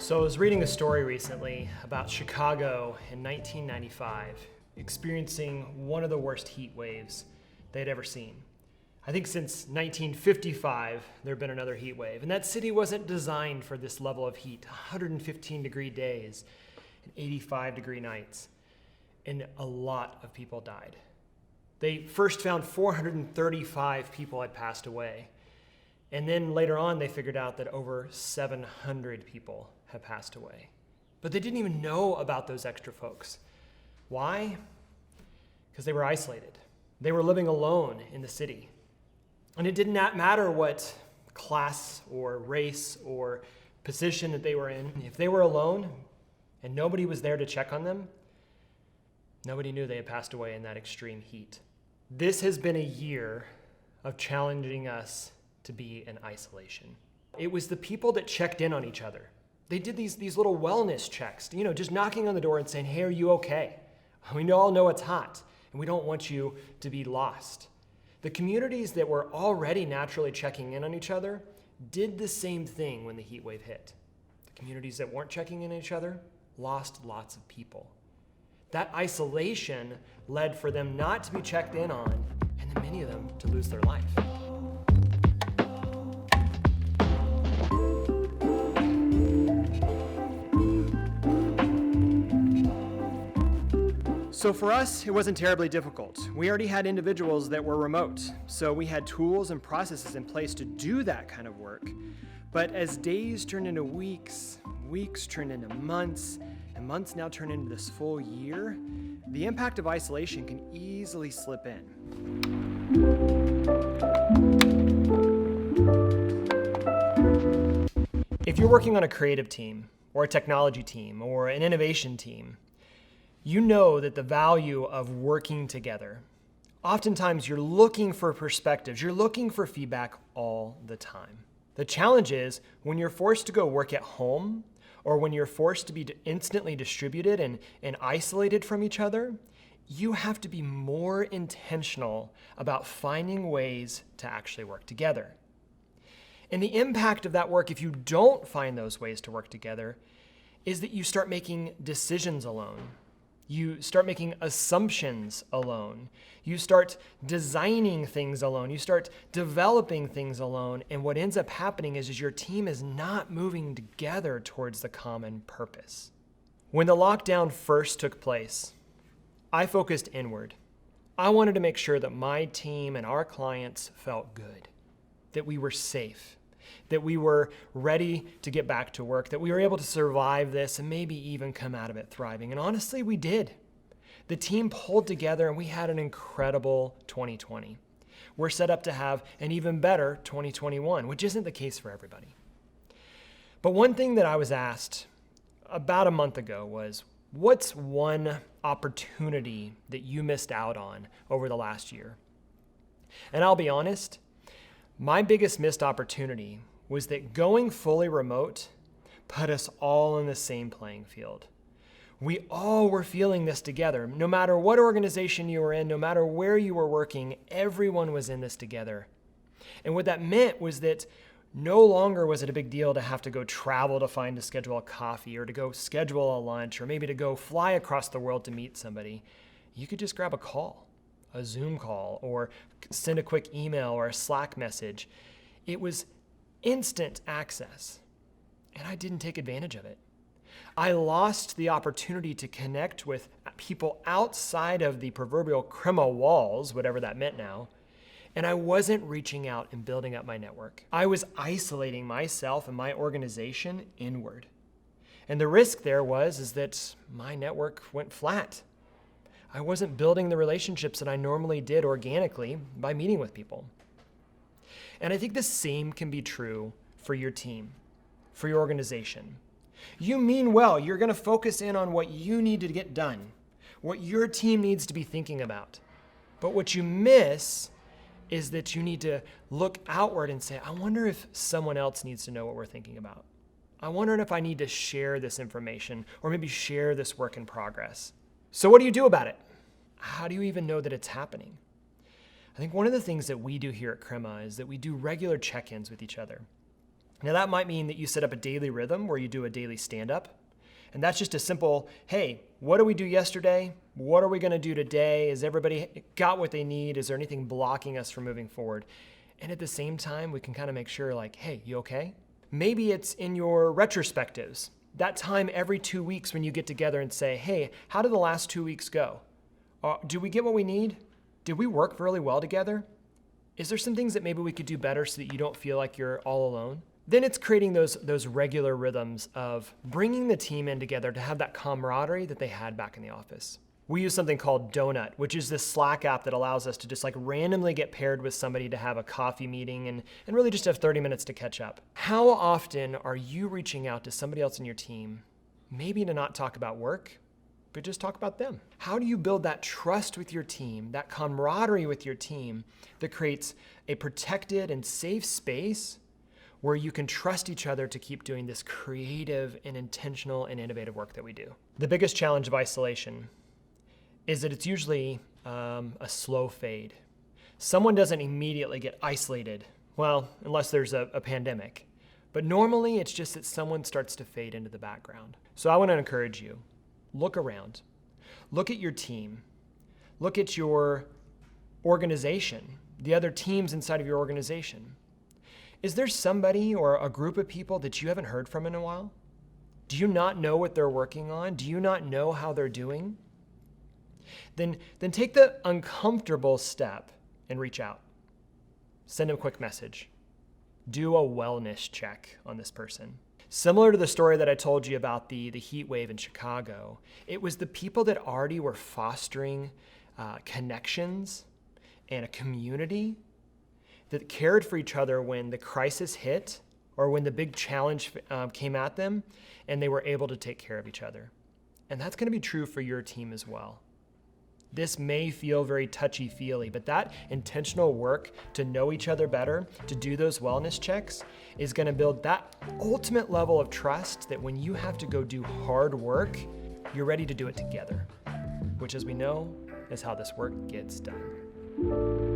So I was reading a story recently about Chicago in 1995 experiencing one of the worst heat waves they'd ever seen. I think since 1955, there had been another heat wave. And that city wasn't designed for this level of heat, 115 degree days and 85 degree nights. And a lot of people died. They first found 435 people had passed away. And then later on, they figured out that over 700 people had passed away. But they didn't even know about those extra folks. Why? Because they were isolated. They were living alone in the city. And it did not matter what class or race or position that they were in. If they were alone and nobody was there to check on them, nobody knew they had passed away in that extreme heat. This has been a year of challenging us to be in isolation. It was the people that checked in on each other. They did these little wellness checks, just knocking on the door and saying, hey, are you okay? We all know it's hot and we don't want you to be lost. The communities that were already naturally checking in on each other did the same thing when the heat wave hit. The communities that weren't checking in on each other lost lots of people. That isolation led for them not to be checked in on, and then many of them to lose their life. So for us, it wasn't terribly difficult. We already had individuals that were remote, so we had tools and processes in place to do that kind of work. But as days turned into weeks, weeks turned into months, and months now turn into this full year, the impact of isolation can easily slip in. If you're working on a creative team, or a technology team, or an innovation team, you know that the value of working together. Oftentimes you're looking for perspectives, you're looking for feedback all the time. The challenge is when you're forced to go work at home, or when you're forced to be instantly distributed and isolated from each other, you have to be more intentional about finding ways to actually work together. And the impact of that work, if you don't find those ways to work together, is that you start making decisions alone. You start making assumptions alone. You start designing things alone. You start developing things alone. And what ends up happening is your team is not moving together towards the common purpose. When the lockdown first took place, I focused inward. I wanted to make sure that my team and our clients felt good, that we were safe, that we were ready to get back to work, that we were able to survive this and maybe even come out of it thriving. And honestly, we did. The team pulled together and we had an incredible 2020. We're set up to have an even better 2021, which isn't the case for everybody. But one thing that I was asked about a month ago was, what's one opportunity that you missed out on over the last year? And I'll be honest, my biggest missed opportunity was that going fully remote put us all in the same playing field. We all were feeling this together. No matter what organization you were in, no matter where you were working, everyone was in this together. And what that meant was that no longer was it a big deal to have to go travel to schedule a coffee or to go schedule a lunch or maybe to go fly across the world to meet somebody. You could just grab a call, a Zoom call, or send a quick email or a Slack message. It was instant access, and I didn't take advantage of it. I lost the opportunity to connect with people outside of the proverbial Crema walls, whatever that meant now, and I wasn't reaching out and building up my network. I was isolating myself and my organization inward. And the risk there is that my network went flat. I wasn't building the relationships that I normally did organically by meeting with people. And I think the same can be true for your team, for your organization. You mean well, you're going to focus in on what you need to get done, what your team needs to be thinking about. But what you miss is that you need to look outward and say, I wonder if someone else needs to know what we're thinking about. I wonder if I need to share this information or maybe share this work in progress. So what do you do about it? How do you even know that it's happening? I think one of the things that we do here at Crema is that we do regular check-ins with each other. Now that might mean that you set up a daily rhythm where you do a daily stand-up. And that's just a simple, hey, what did we do yesterday? What are we gonna do today? Has everybody got what they need? Is there anything blocking us from moving forward? And at the same time, we can kind of make sure like, hey, you okay? Maybe it's in your retrospectives. That time every 2 weeks when you get together and say, hey, how did the last 2 weeks go? Do we get what we need? Did we work really well together? Is there some things that maybe we could do better so that you don't feel like you're all alone? Then it's creating those regular rhythms of bringing the team in together to have that camaraderie that they had back in the office. We use something called Donut, which is this Slack app that allows us to just like randomly get paired with somebody to have a coffee meeting and really just have 30 minutes to catch up. How often are you reaching out to somebody else in your team, maybe to not talk about work, but just talk about them? How do you build that trust with your team, that camaraderie with your team that creates a protected and safe space where you can trust each other to keep doing this creative and intentional and innovative work that we do? The biggest challenge of isolation is that it's usually a slow fade. Someone doesn't immediately get isolated, well, unless there's a pandemic. But normally it's just that someone starts to fade into the background. So I want to encourage you, look around. Look at your team. Look at your organization, the other teams inside of your organization. Is there somebody or a group of people that you haven't heard from in a while? Do you not know what they're working on? Do you not know how they're doing? Then take the uncomfortable step and reach out. Send them a quick message. Do a wellness check on this person. Similar to the story that I told you about the heat wave in Chicago, it was the people that already were fostering connections and a community that cared for each other when the crisis hit or when the big challenge came at them, and they were able to take care of each other. And that's going to be true for your team as well. This may feel very touchy-feely, but that intentional work to know each other better, to do those wellness checks, is going to build that ultimate level of trust that when you have to go do hard work, you're ready to do it together, which, as we know, is how this work gets done.